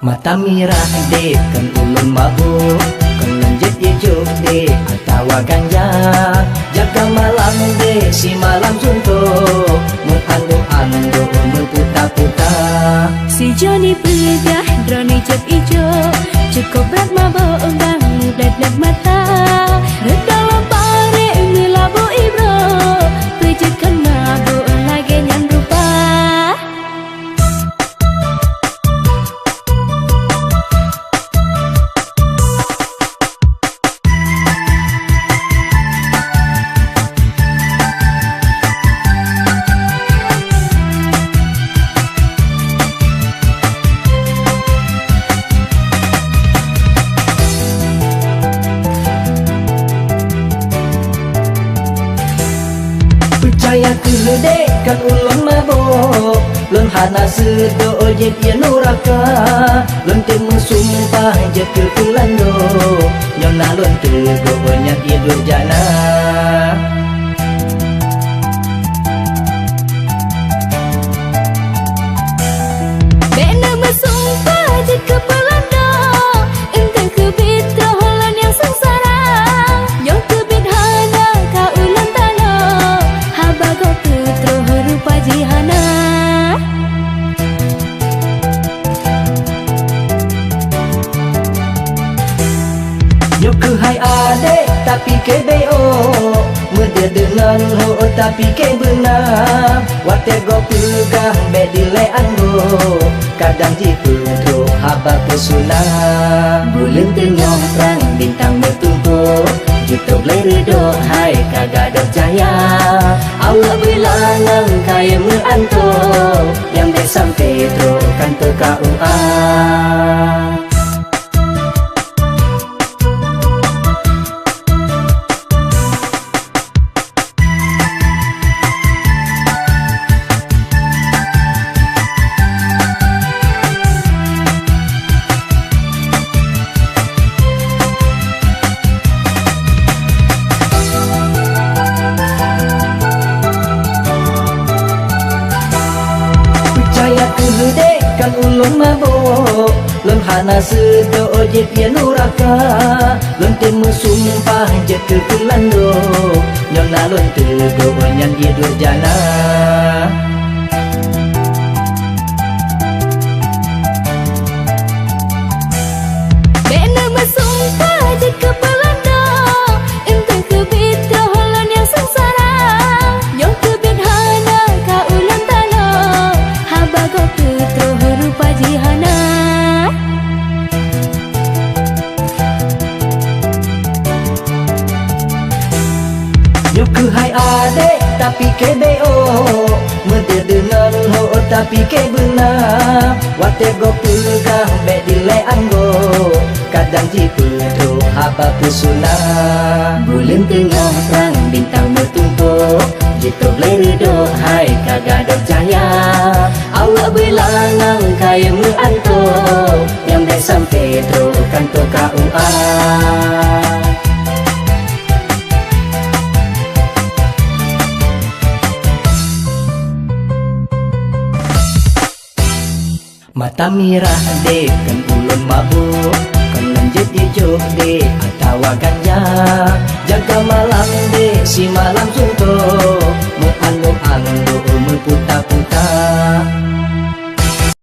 Mata merah dek kan ulun mabuk, kan lanjut ijuk dek atawa ganja. Jaga malam dek si malam suntuk, mengandu-andu menputa-puta. Si Johnny pegah drone ijek ijo, cukup berat mabuk bang bled-bled mata. Reda lampare ngelabu ibro, pejekan mabuk lagi nyan rupa. Percaya ke dek kan ulun mabuk, lun hana sedo je dia nuraka. Lun temu sumpah je ke kulando, nyona lun tego nyak dia durjana. Bena bersumpah je ke pelando, entah ke bitrolan yang sengsara. Yang ke bidhana ka ulan talo, habago putro rupa jihana. Nyok ke hai adek tapi ke beo, muda dengan ho tapi ke benar. Wate go pegang be dile anggo, kadang jitu tu haba pesona. Bulan tenyong terang bintang bertumpuk, jitu leredo hai kagak ada jaya. Allah bilangan kaya meanto, yang be sampai tro kan teka uang. Dek kan ulun mabuk, lun hana sedo je dia nuraka. Lun temu sumpah je ke kulando, nyona lun tego nyan dia durjana. Bena bersumpah je ke pelando, entah ke bitrolan yang sengsara. Yang ke bidhana ka ulan talo, habago putro rupa jihana. Nyok ke hai adek tapi ke beo, muda dengan ho tapi ke benar. Wate go pegang be dile anggo, kadang jitu tu haba pesona. Bulan tengah terang bintang bertumpuk, jitu leredo hai kagak ada jaya. Allah bilangan kaya meanto, yang be sampai tro kan toka uang. Mata merah dek kan ulun mabuk, kan lanjut ijuk dek atawa ganja. Jaga malam dek si malam suntuk,